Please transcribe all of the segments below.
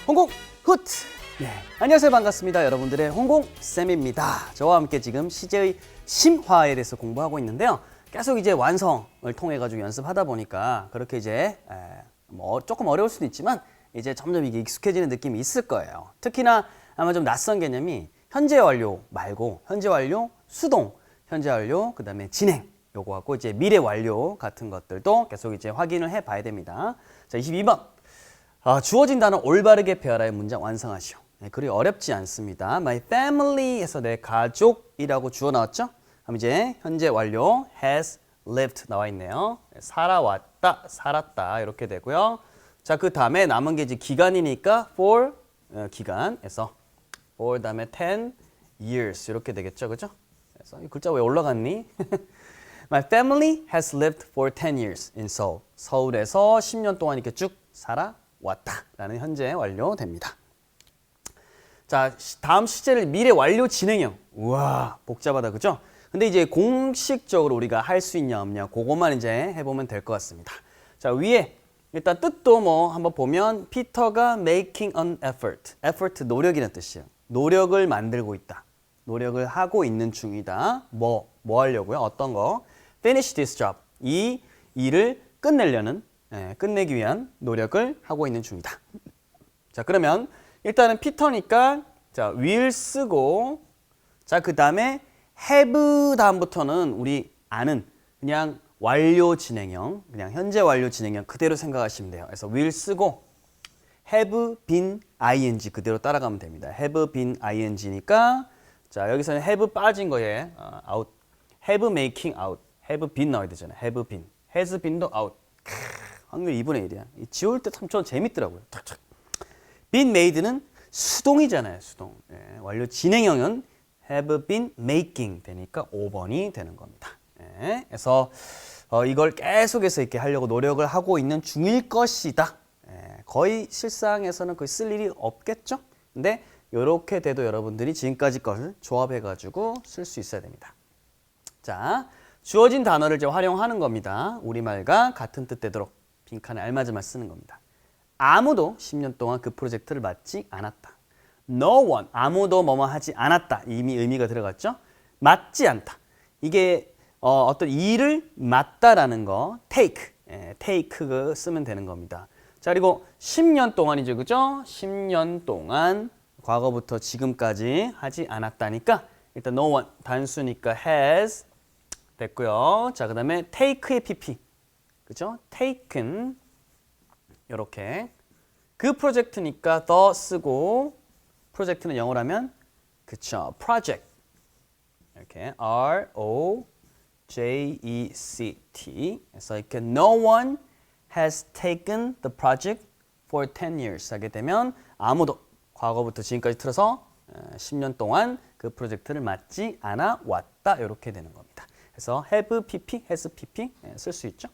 홍콩 후트! 네, 안녕하세요. 반갑습니다. 여러분들의 홍콩쌤입니다. 저와 함께 지금 시제의 심화에 대해서 공부하고 있는데요. 계속 이제 완성을 통해 가지고 연습하다 보니까 그렇게 이제 뭐 조금 어려울 수도 있지만 이제 점점 이게 익숙해지는 느낌이 있을 거예요. 특히나 아마 좀 낯선 개념이 현재 완료 말고 현재 완료, 수동, 현재 완료, 그 다음에 진행 요거하고 이제 미래 완료 같은 것들도 계속 이제 확인을 해 봐야 됩니다. 자, 22번. 주어진 단어 올바르게 배열하여 문장 완성하시오. 네, 그리 어렵지 않습니다. My family에서 내 가족이라고 주어 나왔죠? 그럼 이제 현재 완료 has lived 나와 있네요. 살아왔다, 살았다 이렇게 되고요. 자, 그 다음에 남은 게 이제 기간이니까 for 기간에서 for 다음에 10 years 이렇게 되겠죠, 그죠? 그래서 이 글자 왜 올라갔니? My family has lived for 10 years in Seoul. 서울에서 10년 동안 이렇게 쭉 살아왔다라는 현재 완료됩니다. 자, 다음 시제를 미래 완료 진행형. 우와, 복잡하다, 그죠? 근데 이제 공식적으로 우리가 할 수 있냐 없냐 그것만 이제 해보면 될 것 같습니다. 자, 위에 일단 뜻도 뭐 한번 보면 피터가 making an effort. effort 노력이라는 뜻이에요. 노력을 만들고 있다. 노력을 하고 있는 중이다. 뭐 하려고요? 어떤 거? Finish this job. 이 일을 끝내려는 끝내기 위한 노력을 하고 있는 중이다. 자, 그러면 일단은 피터니까 자, will 쓰고 자, 그 다음에 have 다음부터는 우리 아는 그냥 완료 진행형, 그냥 현재 완료 진행형 그대로 생각하시면 돼요. 그래서 will 쓰고 have been ing 그대로 따라가면 됩니다. have been ing니까 자, 여기서는 have 빠진 거에 out, have making out, have been 나와야 되잖아요. have been, has been도 out. 확률 2분의 1이야. 지울 때 참 재밌더라고요. been made는 수동이잖아요. 수동. 예, 완료 진행형은 have been making 되니까 5번이 되는 겁니다. 예, 그래서 이걸 계속해서 이렇게 하려고 노력을 하고 있는 중일 것이다. 예, 거의 실상에서는 거의 쓸 일이 없겠죠. 근데 이렇게 돼도 여러분들이 지금까지 것을 조합해가지고 쓸 수 있어야 됩니다. 자, 주어진 단어를 이제 활용하는 겁니다. 우리말과 같은 뜻 되도록 빈칸에 알맞은말 쓰는 겁니다. 아무도 10년 동안 그 프로젝트를 맡지 않았다. No one, 아무도 뭐뭐 하지 않았다. 이미 의미가 들어갔죠? 맡지 않다. 이게 어떤 일을 맡다라는 거, take, take 쓰면 되는 겁니다. 자, 그리고 10년 동안이죠, 그죠? 10년 동안 과거부터 지금까지 하지 않았다니까 일단 no one 단수니까 has 됐고요. 자, 그 다음에 take의 pp 그죠? taken 이렇게 그 프로젝트니까 the 쓰고 프로젝트는 영어로 하면 그쵸? project 이렇게 R-O-J-E-C-T 그래서 이렇게 no one has taken the project for 10 years 하게 되면 아무도 과거부터 지금까지 틀어서 10년 동안 그 프로젝트를 맡지 않아 왔다 이렇게 되는 겁니다. 그래서 have pp, has pp 쓸 수 있죠.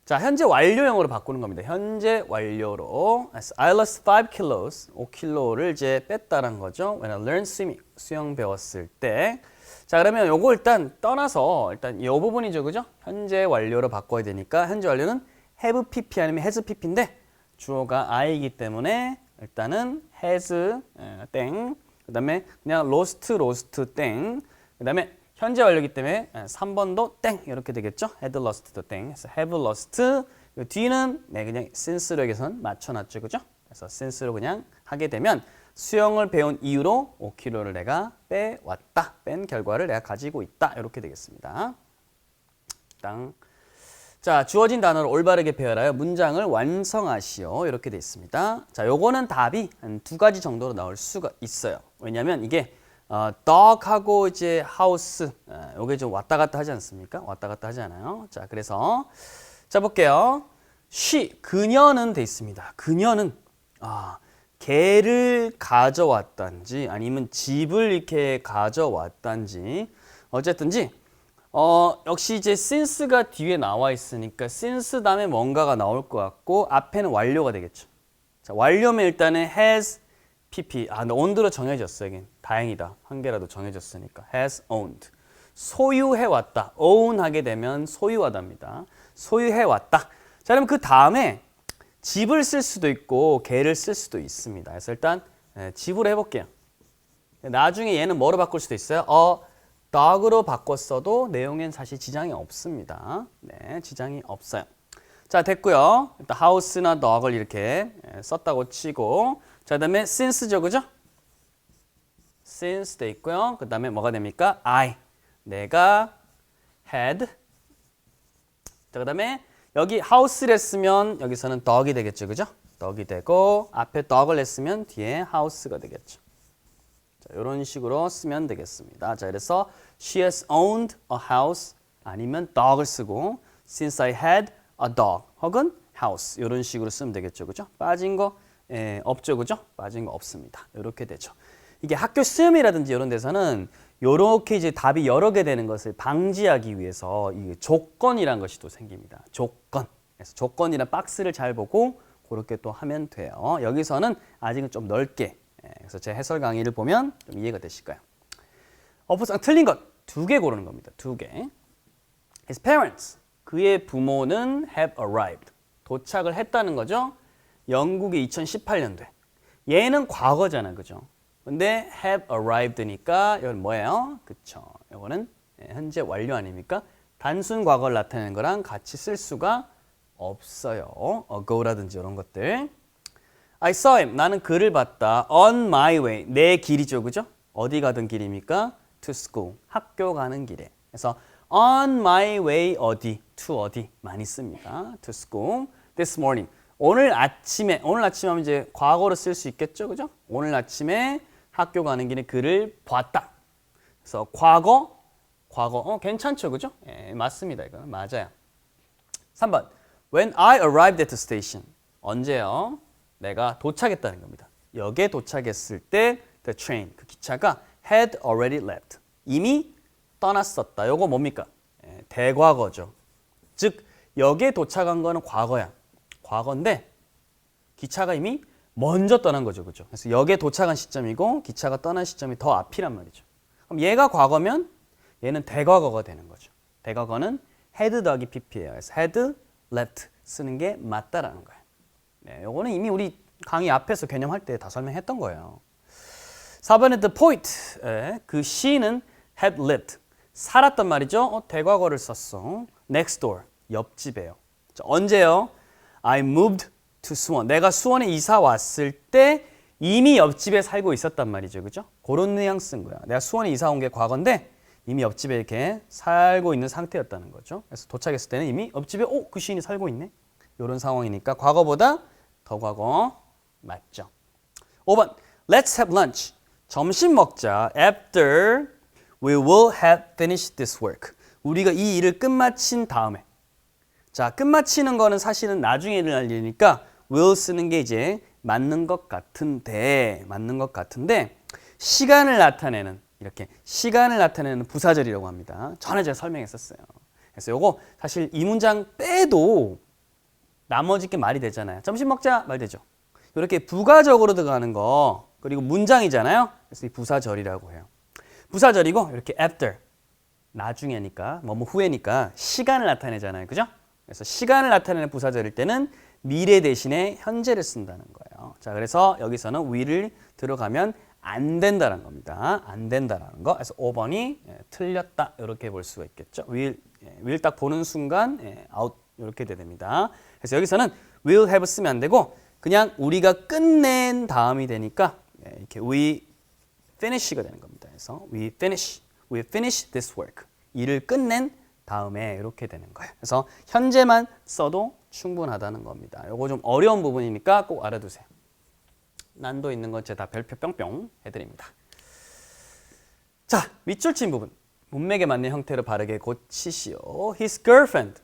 자, 현재 완료형으로 바꾸는 겁니다. 현재 완료로 I lost 5 kilos, 5kg를 이제 뺐다는 거죠. When I learned swimming, 수영 배웠을 때. 자, 그러면 요거 일단 떠나서 일단 이 부분이죠, 그죠? 현재 완료로 바꿔야 되니까 현재 완료는 have pp 아니면 has pp인데 주어가 I이기 때문에 일단은 has 땡, 그 다음에 그냥 lost 땡, 그 다음에 현재 완료이기 때문에 3번도 땡 이렇게 되겠죠. had lost도 땡. 그래서 have lost. 뒤는 그냥 since로 여기선 맞춰놨죠, 그죠? 그래서 since로 그냥 하게 되면 수영을 배운 이유로 5kg를 내가 빼왔다. 뺀 결과를 내가 가지고 있다. 이렇게 되겠습니다. 땅. 자, 주어진 단어를 올바르게 배열하여 문장을 완성하시오. 이렇게 되어 있습니다. 자, 요거는 답이 한 2가지 정도로 나올 수가 있어요. 왜냐면 이게 dog하고 이제 house 요게 좀 왔다 갔다 하지 않습니까? 왔다 갔다 하지 않아요. 자, 그래서 자 볼게요. she 그녀는 돼 있습니다. 그녀는 개를 가져왔단지 아니면 집을 이렇게 가져왔단지 어쨌든지 역시 이제 since가 뒤에 나와 있으니까 since 다음에 뭔가가 나올 것 같고 앞에는 완료가 되겠죠. 자, 완료면 일단은 has pp. 근데 owned로 정해졌어. 여긴 다행이다. 한 개라도 정해졌으니까. has owned. 소유해왔다. own 하게 되면 소유하답니다. 소유해왔다. 자, 그럼 그 다음에 집을 쓸 수도 있고 개를 쓸 수도 있습니다. 그래서 일단 집으로 해볼게요. 나중에 얘는 뭐로 바꿀 수도 있어요? dog으로 바꿨어도 내용엔 사실 지장이 없습니다. 네, 지장이 없어요. 자, 됐고요. 일단 house나 dog을 이렇게 썼다고 치고, 자, 그다음에 since죠, 그죠? since 돼 있고요. 그다음에 뭐가 됩니까? 내가 had. 자, 그다음에 여기 house를 했으면 여기서는 dog이 되겠죠, 그죠? dog이 되고 앞에 dog을 했으면 뒤에 house가 되겠죠. 자, 이런 식으로 쓰면 되겠습니다. 자, 그래서 she has owned a house 아니면 dog을 쓰고 since I had a dog 혹은 house 이런 식으로 쓰면 되겠죠, 그죠? 빠진 거 없죠, 그죠? 빠진 거 없습니다. 이렇게 되죠. 이게 학교 시험이라든지 이런 데서는 이렇게 이제 답이 여러 개 되는 것을 방지하기 위해서 이 조건이란 것이 또 생깁니다. 조건. 그래서 조건이란 박스를 잘 보고 그렇게 또 하면 돼요. 여기서는 아직은 좀 넓게. 그래서 제 해설 강의를 보면 좀 이해가 되실 거예요. 어퍼상 틀린 것 2개 고르는 겁니다. 2개. His parents. 그의 부모는 have arrived. 도착을 했다는 거죠. 영국에 2018년도에. 얘는 과거잖아, 그죠? 근데 have arrived니까 이건 뭐예요? 그쵸? 이거는 현재 완료 아닙니까? 단순 과거를 나타내는 거랑 같이 쓸 수가 없어요. ago라든지 이런 것들. I saw him. 나는 그를 봤다. On my way. 내 길이죠, 그죠? 어디 가던 길입니까? To school. 학교 가는 길에. 그래서 on my way 어디? to 어디? 많이 씁니다. To school. This morning. 오늘 아침에 하면 이제 과거로 쓸 수 있겠죠, 그죠? 오늘 아침에 학교 가는 길에 그를 봤다. 그래서 과거 괜찮죠, 그죠? 맞습니다. 이거는 맞아요. 3번. When I arrived at the station. 언제요? 내가 도착했다는 겁니다. 역에 도착했을 때 the train, 그 기차가 had already left. 이미 떠났었다. 요거 뭡니까? 대과거죠. 즉 역에 도착한 거는 과거야. 과거인데 기차가 이미 먼저 떠난 거죠. 그죠? 그래서 역에 도착한 시점이고 기차가 떠난 시점이 더 앞이란 말이죠. 그럼 얘가 과거면 얘는 대과거가 되는 거죠. 대과거는 had 더하기 pp예요. 그래서 had left 쓰는 게 맞다라는 거예요. 네, 요거는 이미 우리 강의 앞에서 개념할 때 다 설명했던 거예요. 4번에 the point. 그 she는 had lived. 살았단 말이죠. 대과거를 썼어. next door. 옆집에요. 자, 언제요? I moved to 수원. 내가 수원에 이사 왔을 때 이미 옆집에 살고 있었단 말이죠. 그죠? 그런 뉘앙스인 거야. 내가 수원에 이사 온 게 과거인데 이미 옆집에 이렇게 살고 있는 상태였다는 거죠. 그래서 도착했을 때는 이미 옆집에 그 시인이 살고 있네. 이런 상황이니까 과거보다 더 과거 맞죠. 5번. Let's have lunch. 점심 먹자. After we will have finished this work. 우리가 이 일을 끝마친 다음에. 자, 끝마치는 거는 사실은 나중에 일어날 일이니까 will 쓰는 게 이제 맞는 것 같은데 시간을 나타내는 이렇게 시간을 나타내는 부사절이라고 합니다. 전에 제가 설명했었어요. 그래서 요거 사실 이 문장 빼도 나머지 게 말이 되잖아요. 점심 먹자 말 되죠. 이렇게 부가적으로 들어가는 거 그리고 문장이잖아요. 그래서 이 부사절이라고 해요. 부사절이고 이렇게 after 나중에니까 뭐뭐 후에니까 시간을 나타내잖아요. 그죠? 그래서 시간을 나타내는 부사절일 때는 미래 대신에 현재를 쓴다는 거예요. 자, 그래서 여기서는 will을 들어가면 안 된다는 겁니다. 안 된다라는 거. 그래서 5번이 틀렸다. 이렇게 볼 수가 있겠죠. will 딱 보는 순간 out 이렇게 됩니다. 그래서 여기서는 will have 쓰면 안 되고 그냥 우리가 끝낸 다음이 되니까 이렇게 we finish가 되는 겁니다. 그래서 we finish this work. 일을 끝낸 다음에 이렇게 되는 거예요. 그래서 현재만 써도 충분하다는 겁니다. 이거 좀 어려운 부분이니까 꼭 알아두세요. 난도 있는 건 제가 다 별표 뿅뿅 해드립니다. 자, 밑줄 친 부분. 문맥에 맞는 형태로 바르게 고치시오. His girlfriend.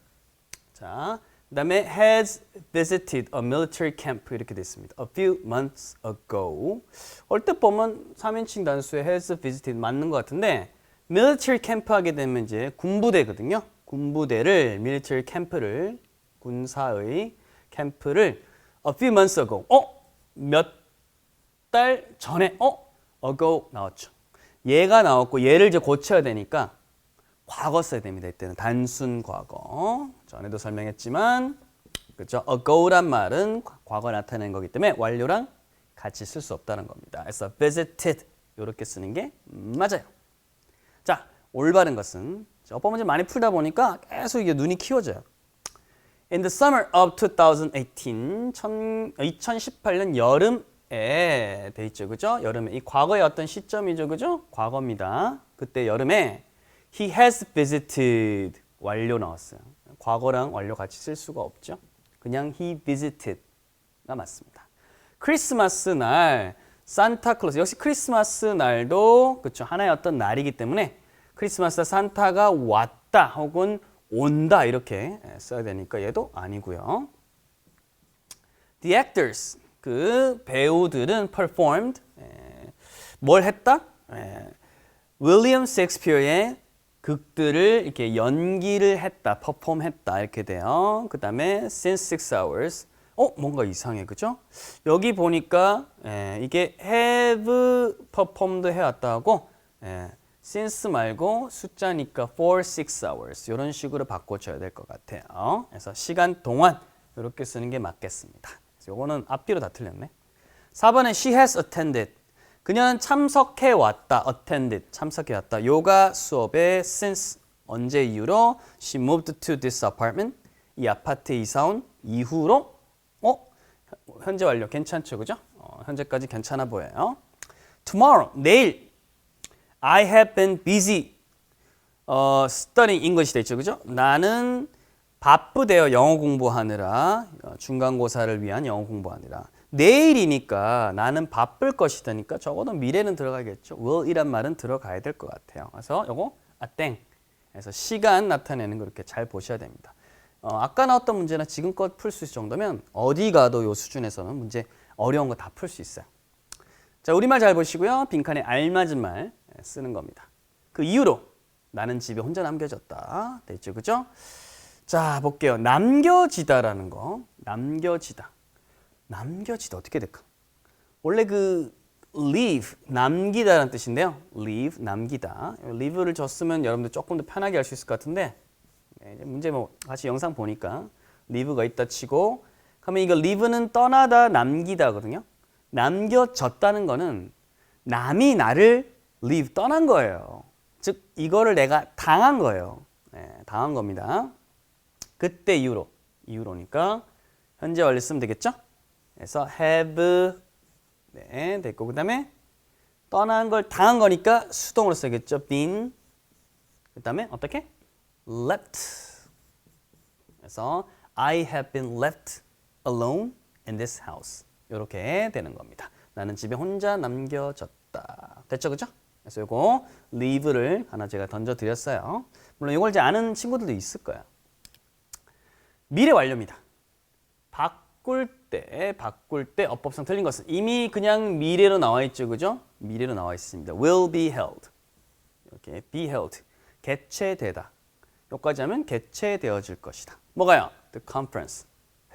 자, 그 다음에 has visited a military camp 이렇게 돼 있습니다. A few months ago. 얼핏 보면 3인칭 단수에 has visited 맞는 것 같은데 military camp 하게 되면 이제 군부대거든요. 군부대를 military camp를 군사의 캠프를 a few months ago. 몇 달 전에 ago 나왔죠. 얘가 나왔고 얘를 이제 고쳐야 되니까 과거 써야 됩니다. 이때는 단순 과거. 전에도 설명했지만 그렇죠? ago란 말은 과거 나타내는 거기 때문에 완료랑 같이 쓸 수 없다는 겁니다. 그래서 visited 이렇게 쓰는 게 맞아요. 자, 올바른 것은 어법 문제 많이 풀다 보니까 계속 이게 눈이 키워져요. In the summer of 2018, 2018년 여름에 돼 있죠, 그죠? 여름에 이 과거의 어떤 시점이죠, 그죠? 과거입니다. 그때 여름에 he has visited 완료 나왔어요. 과거랑 완료 같이 쓸 수가 없죠. 그냥 he visited가 맞습니다. 크리스마스 날 산타클로스 역시 크리스마스 날도 그렇죠 하나의 어떤 날이기 때문에 크리스마스 산타가 왔다 혹은 온다 이렇게 써야 되니까 얘도 아니고요. The actors 그 배우들은 performed 뭘 했다? 윌리엄 셰익스피어의 극들을 이렇게 연기를 했다, 퍼폼했다 이렇게 돼요. 그 다음에 since 6 hours 뭔가 이상해, 그죠? 여기 보니까 이게 have performed 해왔다 하고 since 말고 숫자니까 for 6 hours 이런 식으로 바꿔줘야 될 것 같아요. 그래서 시간 동안 이렇게 쓰는 게 맞겠습니다. 요거는 앞뒤로 다 틀렸네. 4번은 she has attended. 그녀는 참석해 왔다. attended. 참석해 왔다. 요가 수업에 since 언제 이후로 she moved to this apartment. 이 아파트에 이사 온 이후로 현재 완료 괜찮죠, 그죠? 현재까지 괜찮아 보여요. tomorrow 내일 I have been busy studying English 돼 있죠, 그죠? 나는 바쁘대요. 영어 공부하느라 중간고사를 위한 영어 공부하느라. 내일이니까 나는 바쁠 것이다니까 적어도 미래는 들어가겠죠. will이란 말은 들어가야 될 것 같아요. 그래서 요거 땡. 그래서 시간 나타내는 거 이렇게 잘 보셔야 됩니다. 아까 나왔던 문제나 지금껏 풀 수 있을 정도면 어디 가도 요 수준에서는 문제 어려운 거 다 풀 수 있어요. 자, 우리말 잘 보시고요. 빈칸에 알맞은 말 쓰는 겁니다. 그 이후로 나는 집에 혼자 남겨졌다. 됐죠, 그죠? 자, 볼게요. 남겨지다라는 거. 남겨지다 어떻게 될까? 원래 그 leave 남기다라는 뜻인데요. leave 남기다. leave를 줬으면 여러분들 조금 더 편하게 할 수 있을 것 같은데 문제 뭐 같이 영상 보니까 leave가 있다 치고 그러면 이거 leave는 떠나다 남기다거든요. 남겨졌다는 거는 남이 나를 leave 떠난 거예요. 즉 이거를 내가 당한 거예요. 당한 겁니다. 그때 이후로니까 현재 완료 쓰면 되겠죠? 그래서 have 됐고 그 다음에 떠난 걸 당한 거니까 수동으로 써야겠죠? been 그 다음에 어떻게? left 그래서 I have been left alone in this house 이렇게 되는 겁니다. 나는 집에 혼자 남겨졌다. 됐죠? 그죠? 그래서 이거 leave를 하나 제가 던져드렸어요. 물론 이걸 이제 아는 친구들도 있을 거예요. 미래 완료입니다. 바꿀 때 어법상 틀린 것은 이미 그냥 미래로 나와 있죠, 그죠? 미래로 나와 있습니다. will be held. 이렇게 be held. 개최되다. 여기까지 하면 개최되어질 것이다. 뭐가요? The conference.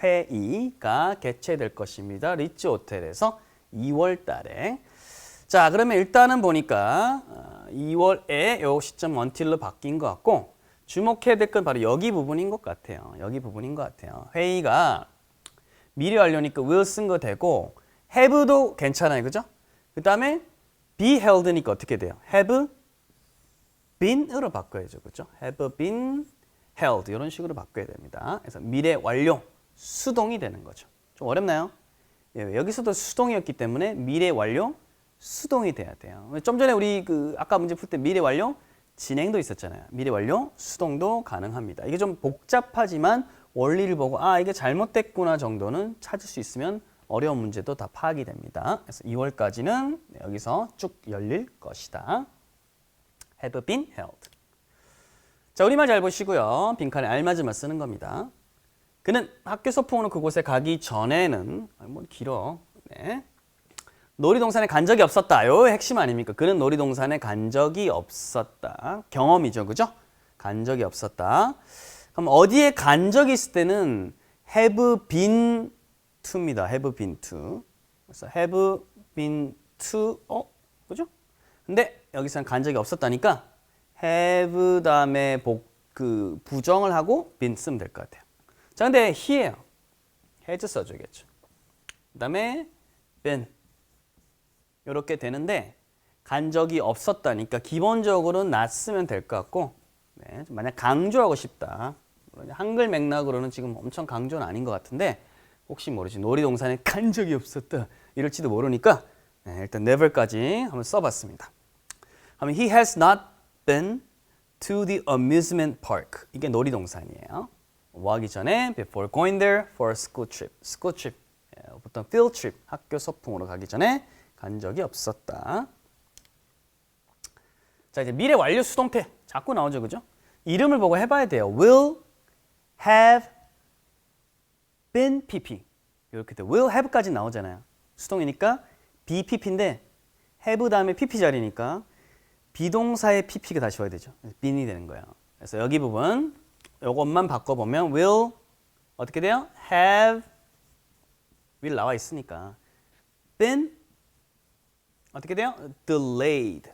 회의가 개최될 것입니다. 리츠 호텔에서 2월 달에. 자, 그러면 일단은 보니까 2월에 요 시점 until로 바뀐 것 같고 주목해야 될 건 바로 여기 부분인 것 같아요. 여기 부분인 것 같아요. 회의가 미래 완료니까 will 쓴 거 되고 have도 괜찮아요. 그죠? 그 다음에 be held니까 어떻게 돼요? have been으로 바꿔야죠. 그죠? have been held 이런 식으로 바꿔야 됩니다. 그래서 미래 완료 수동이 되는 거죠. 좀 어렵나요? 예, 여기서도 수동이었기 때문에 미래 완료 수동이 돼야 돼요. 좀 전에 우리 그 아까 문제 풀 때 미래 완료 진행도 있었잖아요. 미래 완료 수동도 가능합니다. 이게 좀 복잡하지만 원리를 보고 이게 잘못됐구나 정도는 찾을 수 있으면 어려운 문제도 다 파악이 됩니다. 그래서 2월까지는 여기서 쭉 열릴 것이다. have been held. 자, 우리말 잘 보시고요. 빈칸에 알맞음을 쓰는 겁니다. 그는 학교 소풍으로 그곳에 가기 전에는 뭐 길어. 네. 놀이동산에 간 적이 없었다. 요 핵심 아닙니까? 그는 놀이동산에 간 적이 없었다. 경험이죠. 그죠? 간 적이 없었다. 그럼 어디에 간 적이 있을 때는 have been to입니다. have been to. 그래서 have been to 그죠? 근데 여기서는 간 적이 없었다니까 have 다음에 부정을 하고 been 쓰면 될 것 같아요. 자, 근데 he예요. has 써줘야겠죠. 그 다음에 been 이렇게 되는데 간 적이 없었다니까 기본적으로는 not 쓰면 될 것 같고 네, 만약 강조하고 싶다. 한글 맥락으로는 지금 엄청 강조는 아닌 것 같은데 혹시 모르지 놀이동산에 간 적이 없었다 이럴지도 모르니까 네, 일단 never까지 한번 써봤습니다. 하면 he has not been to the amusement park. 이게 놀이동산이에요. 뭐 하기 전에 before going there for a school trip. school trip. 보통 field trip. 학교 소풍으로 가기 전에 간 적이 없었다. 자, 이제 미래 완료 수동태 자꾸 나오죠, 그죠? 이름을 보고 해봐야 돼요. will have been pp. 이렇게 돼. will have까지 나오잖아요. 수동이니까 be pp인데 have 다음에 pp 자리니까 비동사의 pp가 다시 와야 되죠. been이 되는 거예요. 그래서 여기 부분 이것만 바꿔보면 will 어떻게 돼요? have will 나와 있으니까 been 어떻게 돼요? delayed.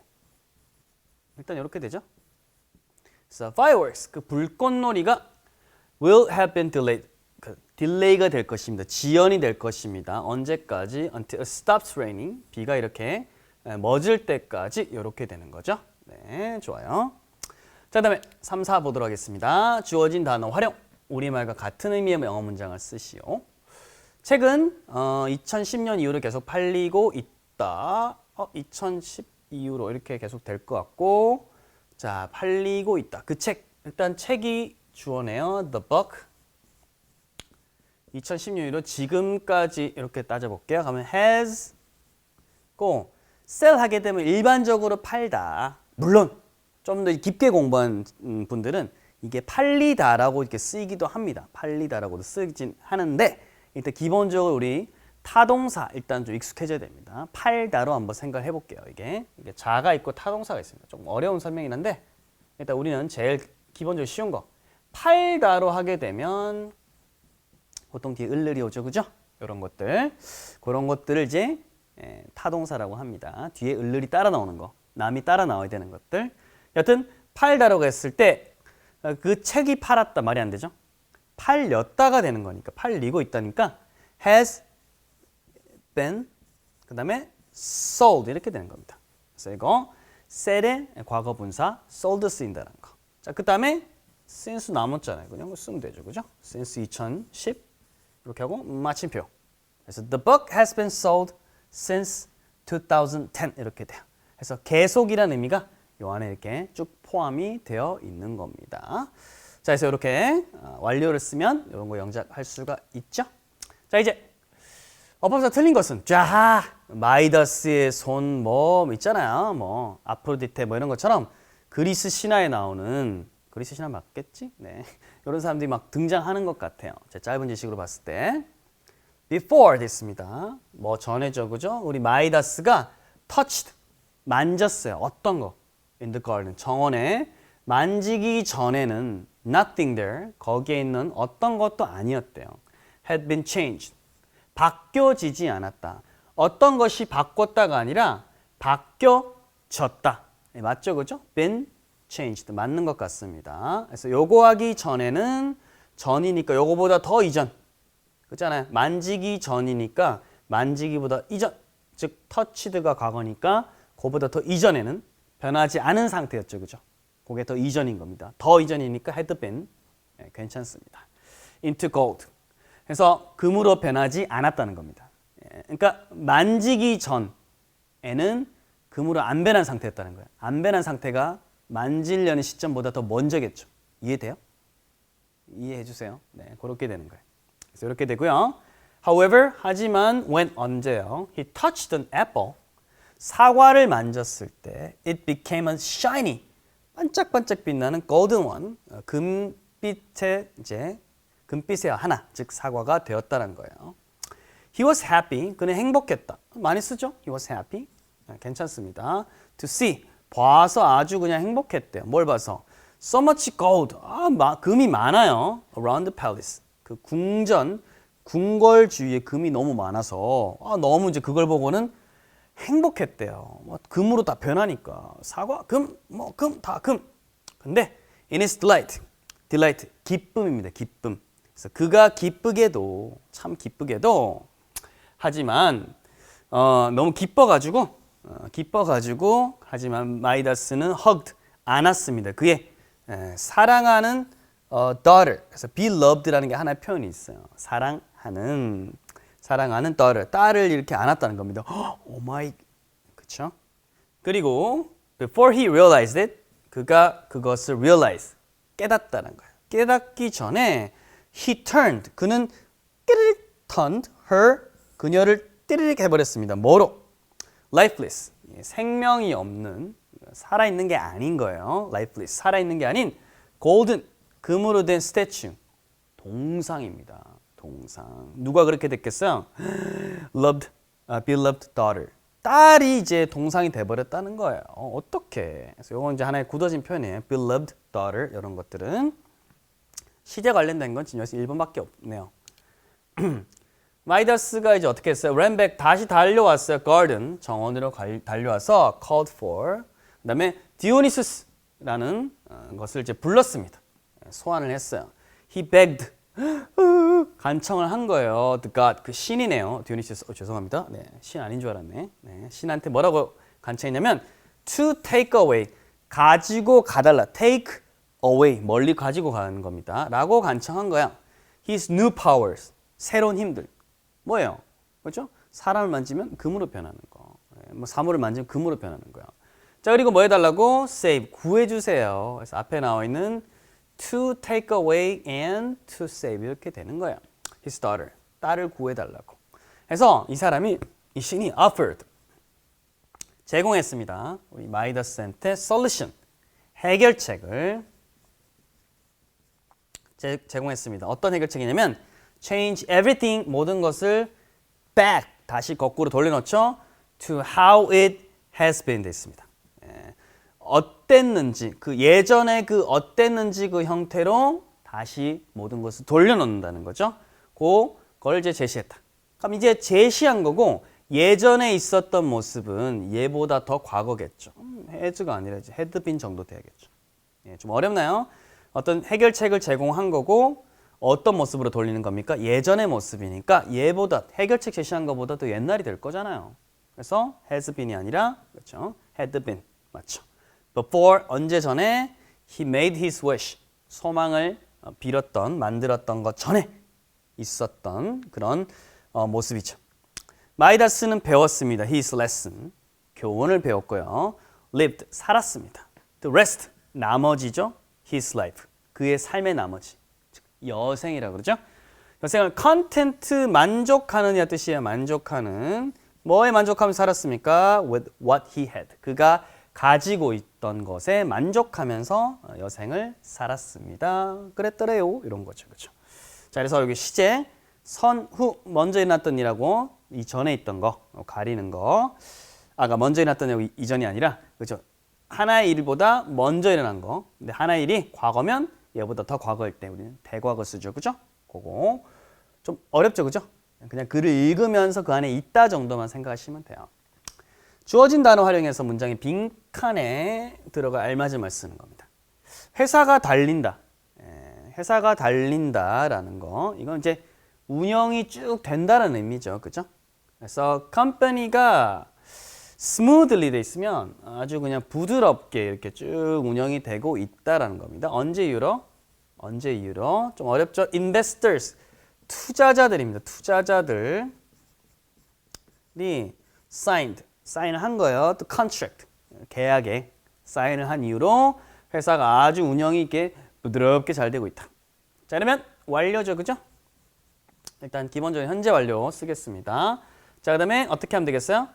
일단 이렇게 되죠. 그래서 fireworks 그 불꽃놀이가 will have been delayed. 그 딜레이가 될 것입니다. 지연이 될 것입니다. 언제까지? Until it stops raining. 비가 이렇게 멎을 때까지 이렇게 되는 거죠. 네, 좋아요. 자, 그다음에 3, 4 보도록 하겠습니다. 주어진 단어 활용. 우리말과 같은 의미의 영어 문장을 쓰시오. 책은 2010년 이후로 계속 팔리고 있다. 2010 이후로 이렇게 계속 될 것 같고 자, 팔리고 있다. 그 책. 일단 책이 주어네요. The book. 2010년 이후로 지금까지 이렇게 따져볼게요. 그러면 has 고 sell 하게 되면 일반적으로 팔다. 물론 좀 더 깊게 공부한 분들은 이게 팔리다라고 이렇게 쓰이기도 합니다. 팔리다라고도 쓰이긴 하는데 일단 기본적으로 우리 타동사 일단 좀 익숙해져야 됩니다. 팔다로 한번 생각을 해볼게요. 이게 자가 있고 타동사가 있습니다. 좀 어려운 설명이긴 한데 일단 우리는 제일 기본적으로 쉬운 거 팔다로 하게 되면 보통 뒤에 을을이 오죠, 그죠? 이런 것들 그런 것들을 이제 타동사라고 합니다. 뒤에 을을이 따라 나오는 거, 남이 따라 나와야 되는 것들. 여튼 팔다라고 했을 때 그 책이 팔았다 말이 안 되죠? 팔렸다가 되는 거니까 팔리고 있다니까 has been 그 다음에 sold 이렇게 되는 겁니다. 그래서 이거 sell의 과거 분사 sold 쓰인다는 거. 자, 그 다음에 since 남았잖아요. 그냥 쓰면 되죠, 그죠? since 2010 이렇게 하고 마침표. 그래서 the book has been sold since 2010 이렇게 돼요. 그래서 계속이라는 의미가 요 안에 이렇게 쭉 포함이 되어 있는 겁니다. 자, 그래서 이렇게 완료를 쓰면 이런 거 영작할 수가 있죠. 자, 이제 어법에서 틀린 것은 자, 마이더스의 손 뭐 있잖아요. 뭐 아프로디테 뭐 이런 것처럼 그리스 신화에 나오는 그리스 신화 맞겠지? 네. 이런 사람들이 막 등장하는 것 같아요. 제 짧은 지식으로 봤을 때 before 됐습니다. 뭐 전에죠, 그죠? 우리 마이다스가 touched 만졌어요. 어떤 거? in the garden 정원에 만지기 전에는 nothing there 거기에 있는 어떤 것도 아니었대요. had been changed 바뀌어지지 않았다. 어떤 것이 바꿨다가 아니라 바뀌어졌다. 네, 맞죠, 그죠? been changed 맞는 것 같습니다. 그래서 요거 하기 전에는 전이니까 요거보다 더 이전 그렇잖아요. 만지기 전이니까 만지기보다 이전 즉 touched가 과거니까 그보다 더 이전에는 변하지 않은 상태였죠, 그죠? 그게 더 이전인 겁니다. 더 이전이니까 had been 네, 괜찮습니다. into gold 그래서 금으로 변하지 않았다는 겁니다. 예, 그러니까 만지기 전에는 금으로 안 변한 상태였다는 거예요. 안 변한 상태가 만지려는 시점보다 더 먼저겠죠. 이해돼요? 이해해 주세요. 네, 그렇게 되는 거예요. 그래서 이렇게 되고요. However, 하지만 when 언제요? He touched an apple. 사과를 만졌을 때 it became a shiny. 반짝반짝 빛나는 golden one. 금빛의 이제 금빛의 하나, 즉 사과가 되었다는 거예요. He was happy. 그는 행복했다. 많이 쓰죠? He was happy. 괜찮습니다. To see. 봐서 아주 그냥 행복했대요. 뭘 봐서? So much gold. 금이 많아요. Around the palace. 그 궁전, 궁궐 주위에 금이 너무 많아서 너무 이제 그걸 보고는 행복했대요. 뭐 금으로 다 변하니까 사과, 금, 뭐 금, 다 금. 근데 in his delight, delight 기쁨입니다. 기쁨. 그래서 그가 기쁘게도 참 기쁘게도 하지만 너무 기뻐가지고 하지만 마이다스는 hugged 안았습니다. 그의 사랑하는 daughter. 그래서 beloved라는 게 하나의 표현이 있어요. 사랑하는 daughter. 딸을 이렇게 안았다는 겁니다. 오 마이, 그렇죠? 그리고 before he realized it, 그가 그것을 realize, 깨닫다는 거예요. 깨닫기 전에 he turned, 그는 turned her, 그녀를 띠리릭 해버렸습니다. 뭐로? lifeless, 생명이 없는, 살아있는 게 아닌 거예요. lifeless, 살아있는 게 아닌 golden, 금으로 된 스태츄, 동상입니다. 동상. 누가 그렇게 됐겠어요? loved, beloved daughter. 딸이 이제 동상이 돼버렸다는 거예요. 어떻게? 그래서 이건 이제 하나의 굳어진 표현이에요. beloved daughter 이런 것들은 시제 관련된 건 지금 여기서 1번밖에 없네요. 마이다스가 이제 어떻게 했어요? ran back, 다시 달려왔어요. garden, 정원으로 달려와서 called for. 그 다음에 디오니수스라는 것을 이제 불렀습니다. 소환을 했어요. He begged, 간청을 한 거예요. The god, 그 신이네요. 디오니수스, 죄송합니다. 네, 신 아닌 줄 알았네. 네, 신한테 뭐라고 간청했냐면 to take away, 가지고 가달라. take away, 멀리 가지고 가는 겁니다. 라고 간청한 거야. His new powers, 새로운 힘들. 뭐예요? 그렇죠? 사람을 만지면 금으로 변하는 거. 뭐 사물을 만지면 금으로 변하는 거야. 자, 그리고 뭐 해달라고? save, 구해주세요. 그래서 앞에 나와 있는 to take away and to save 이렇게 되는 거예요. His daughter, 딸을 구해달라고. 그래서 이 사람이, 이 신이 offered, 제공했습니다. 우리 마이다스한테 solution, 해결책을 제공했습니다. 어떤 해결책이냐면 change everything, 모든 것을 back, 다시 거꾸로 돌려놓죠. to how it has been 됐습니다. 어땠는지, 그 예전에 그 어땠는지 그 형태로 다시 모든 것을 돌려놓는다는 거죠. 그걸 이제 제시했다. 그럼 이제 제시한 거고 예전에 있었던 모습은 얘보다 더 과거겠죠. has가 아니라 이제 had been 정도 돼야겠죠. 좀 어렵나요? 어떤 해결책을 제공한 거고 어떤 모습으로 돌리는 겁니까? 예전의 모습이니까 얘보다 해결책 제시한 것보다 더 옛날이 될 거잖아요. 그래서 has been이 아니라 그렇죠? had been 맞죠? Before 언제 전에 he made his wish 소망을 빌었던 만들었던 것 전에 있었던 그런 모습이죠. 마이다스는 배웠습니다. His lesson 교훈을 배웠고요. lived 살았습니다. The rest 나머지죠. His life 그의 삶의 나머지 여생이라고 그러죠. 여생을 컨텐트 만족하느냐 뜻이에요. 만족하는 뭐에 만족하면서 살았습니까? With what he had 그가 가지고 있던 것에 만족하면서 여생을 살았습니다. 그랬더래요. 이런 거죠. 그렇죠? 자, 그래서 여기 시제 선후 먼저 일어났던 일하고 이전에 있던 거 가리는 거. 아까 먼저 일어났던 일 이전이 아니라 그렇죠? 하나의 일보다 먼저 일어난 거. 근데 하나의 일이 과거면 얘보다 더 과거일 때 우리는 대과거 쓰죠. 그죠? 그거 좀 어렵죠. 그죠? 그냥 글을 읽으면서 그 안에 있다 정도만 생각하시면 돼요. 주어진 단어 활용해서 문장의 빈칸에 들어가 알맞은 말 쓰는 겁니다. 회사가 달린다. 회사가 달린다라는 거. 이건 이제 운영이 쭉 된다는 의미죠. 그죠? 그래서 company가 smoothly 돼 있으면 아주 그냥 부드럽게 이렇게 쭉 운영이 되고 있다라는 겁니다. 언제 이유로? 언제 이유로? 좀 어렵죠? investors. 투자자들입니다. 투자자들이 signed. 사인을 한 거예요. 또 contract, 계약에 사인을 한 이유로 회사가 아주 운영이 있게 부드럽게 잘 되고 있다. 자, 그러면 완료죠. 그죠? 일단 기본적인 현재 완료 쓰겠습니다. 자, 그 다음에 어떻게 하면 되겠어요?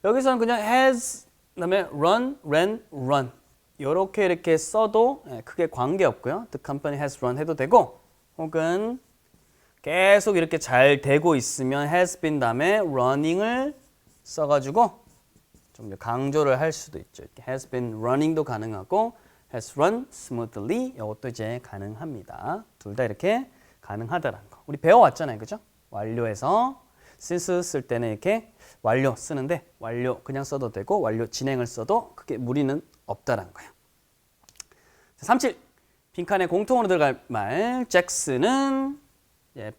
여기서는 그냥 has, 그 다음에 run, ran, run 이렇게 써도 크게 관계없고요. The company has run 해도 되고 혹은 계속 이렇게 잘 되고 있으면 has been 다음에 running을 써가지고 좀 강조를 할 수도 있죠. 이렇게 has been running도 가능하고 has run smoothly 이것도 이제 가능합니다. 둘 다 이렇게 가능하다라는 거. 우리 배워왔잖아요. 그죠? 완료해서 since 쓸 때는 이렇게 완료 쓰는데 완료 그냥 써도 되고 완료 진행을 써도 크게 무리는 없다라는 거예요. 37. 빈칸에 공통으로 들어갈 말 잭슨은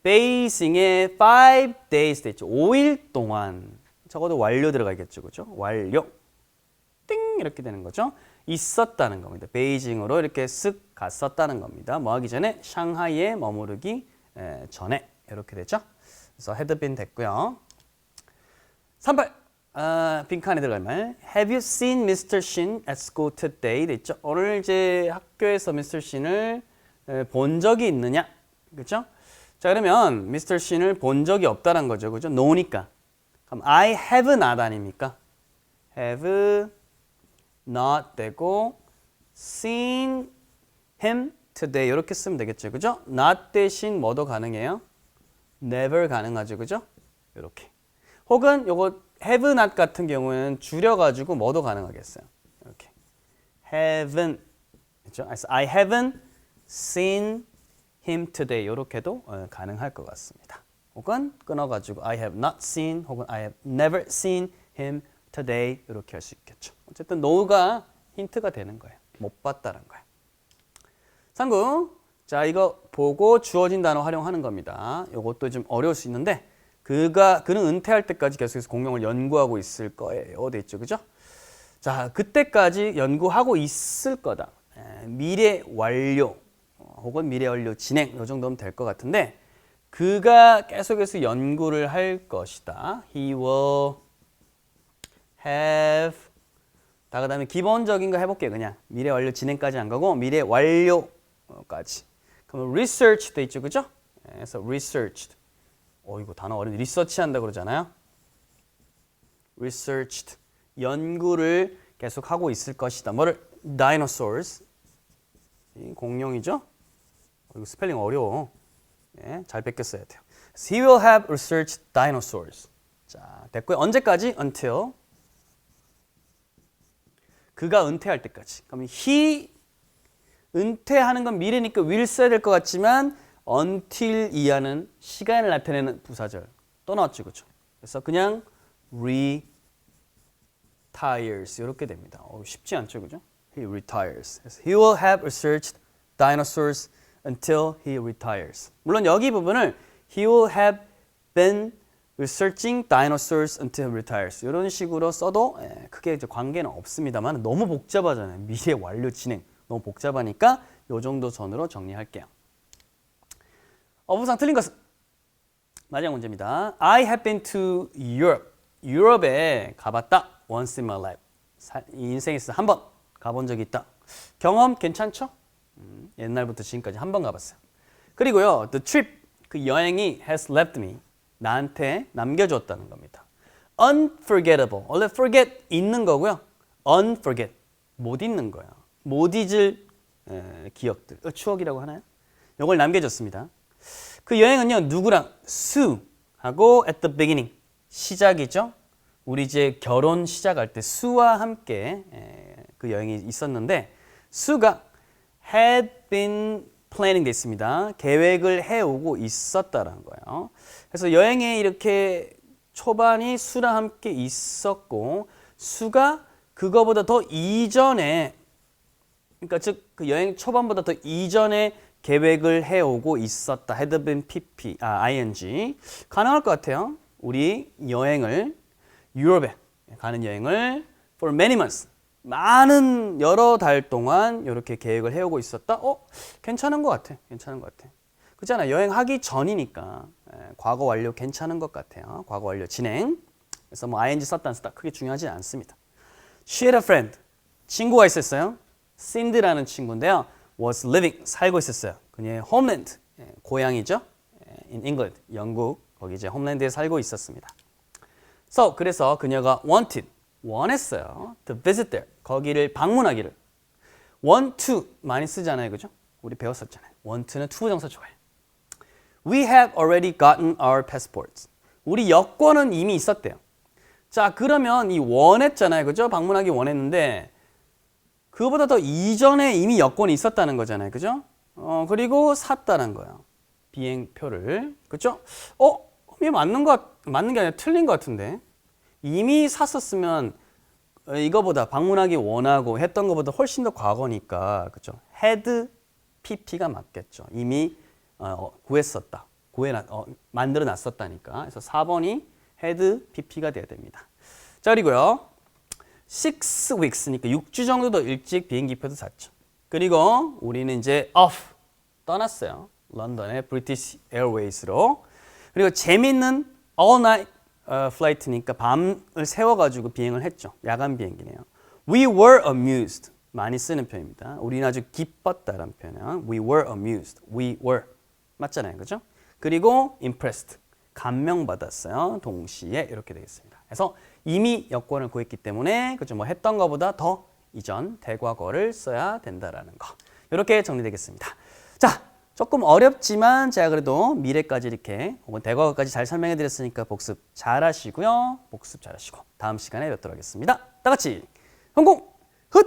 베이징에 5 days 됐죠. 5일 동안 적어도 완료 들어가겠죠. 그죠? 완료. 띵 이렇게 되는 거죠. 있었다는 겁니다. 베이징으로 이렇게 쓱 갔었다는 겁니다. 뭐 하기 전에 상하이에 머무르기 전에 이렇게 되죠. 그래서 had been 됐고요. 3번 빈칸에 들어갈 말 Have you seen Mr. Shin at school today? 됐죠. 오늘 이제 학교에서 Mr. Shin을 본 적이 있느냐? 그렇죠? 자 그러면 Mr. Shin을 본 적이 없다는 거죠. 그죠? no니까. 그럼 I have not 아닙니까? have not 되고 seen him today 이렇게 쓰면 되겠죠. 그죠? not 대신 뭐도 가능해요? never 가능하죠. 그죠? 이렇게. 혹은 요거 have not 같은 경우에는 줄여가지고 뭐도 가능하겠어요. 이렇게. haven't. 그렇죠? I haven't seen him today. 이렇게도 가능할 것 같습니다. 혹은 끊어가지고 I have not seen 혹은 I have never seen him today. 이렇게 할 수 있겠죠. 어쨌든 no가 힌트가 되는 거예요. 못 봤다는 거예요. 3구. 자, 이거 보고 주어진 단어 활용하는 겁니다. 이것도 좀 어려울 수 있는데 그는 은퇴할 때까지 계속해서 공룡을 연구하고 있을 거예요. 돼 있죠. 그죠? 자, 그때까지 연구하고 있을 거다. 미래 완료 혹은 미래 완료 진행 이 정도면 될 것 같은데 그가 계속해서 연구를 할 것이다. He will have 다 그다음에 기본적인 거 해볼게요. 그냥 미래 완료 진행까지 안 가고 미래 완료까지. 그럼 research 돼 있죠. 그죠? 그래서 researched. 이거 단어 어려운데 리서치한다 그러잖아요. researched 연구를 계속하고 있을 것이다. 뭐를? dinosaurs 공룡이죠? 이거 스펠링 어려워. 잘 뺏겼어야 돼요. He will have researched dinosaurs. 자, 됐고요. 언제까지? until 그가 은퇴할 때까지. 그럼 he 은퇴하는 건 미래니까 will 써야 될 것 같지만 until 이하는 시간을 나타내는 부사절 또 나왔죠. 그렇죠? 그래서 그냥 retires 이렇게 됩니다. 쉽지 않죠. 그죠? He retires. 그래서 he will have researched dinosaurs until he retires. 물론 여기 부분을 he will have been researching dinosaurs until he retires. 이런 식으로 써도 크게 이제 관계는 없습니다만 너무 복잡하잖아요. 미래 완료 진행 너무 복잡하니까 이 정도 선으로 정리할게요. 어부상 틀린 것은 마지막 문제입니다. I have been to Europe. 유럽에 가봤다. Once in my life. 인생에서 한 번 가본 적이 있다. 경험 괜찮죠? 옛날부터 지금까지 한 번 가봤어요. 그리고요, the trip 그 여행이 has left me 나한테 남겨줬다는 겁니다. Unforgettable. 원래 forget 잊는 거고요. Unforget 못 잊는 거야. 못 잊을 기억들. 추억이라고 하나요? 이걸 남겨줬습니다. 그 여행은요 누구랑 수하고 at the beginning 시작이죠. 우리 이제 결혼 시작할 때 수와 함께 그 여행이 있었는데 수가 had been planning 됐습니다. 계획을 해오고 있었다라는 거예요. 그래서 여행에 이렇게 초반이 수랑 함께 있었고 수가 그거보다 더 이전에 그러니까 즉 그 여행 초반보다 더 이전에 계획을 해오고 있었다. had been ing. 가능할 것 같아요. 우리 여행을 유럽에 가는 여행을 for many months 많은 여러 달 동안 이렇게 계획을 해오고 있었다. 괜찮은 것 같아. 괜찮은 것 같아. 그렇잖아. 여행하기 전이니까 과거 완료 괜찮은 것 같아요. 과거 완료 진행. 그래서 뭐 ing 썼다 안 썼다 크게 중요하지 않습니다. She had a friend. 친구가 있었어요. Cindy라는 친구인데요. was living 살고 있었어요. 그녀의 homeland 고향이죠. in England 영국 거기 이제 홈랜드에 살고 있었습니다. 그래서 그녀가 원했어요. to visit there 거기를 방문하기를. want to 많이 쓰잖아요, 그죠? 우리 배웠었잖아요. want to는 to 부정사 좋아해. We have already gotten our passports. 우리 여권은 이미 있었대요. 자, 그러면 이 원했잖아요, 그죠? 방문하기 원했는데. 그거보다 더 이전에 이미 여권이 있었다는 거잖아요. 그죠? 그리고 샀다는 거예요. 비행표를. 그죠? 이게 맞는 게 아니라 틀린 것 같은데. 이미 샀었으면 이거보다 방문하기 원하고 했던 것보다 훨씬 더 과거니까. 그죠? had PP가 맞겠죠. 이미 구했었다. 만들어 놨었다니까. 그래서 4번이 had PP가 돼야 됩니다. 자, 그리고요. 6 weeks니까 6주 정도 더 일찍 비행기표도 샀죠. 그리고 우리는 이제 off 떠났어요. 런던의 브리티시 에어웨이스로. 그리고 재밌는 all night flight니까 밤을 세워가지고 비행을 했죠. 야간 비행기네요. We were amused. 많이 쓰는 표현입니다. 우리는 아주 기뻤다라는 표현은 we were amused. We were. 맞잖아요. 그죠? 그리고 impressed. 감명받았어요. 동시에 이렇게 되겠습니다. 그래서 이미 여권을 구했기 때문에 그죠? 뭐 했던 것보다 더 이전 대과거를 써야 된다라는 거. 이렇게 정리되겠습니다. 자, 조금 어렵지만 제가 그래도 미래까지 이렇게 혹은 대과거까지 잘 설명해 드렸으니까 복습 잘 하시고요. 복습 잘 하시고 다음 시간에 뵙도록 하겠습니다. 다 같이 성공! 훗!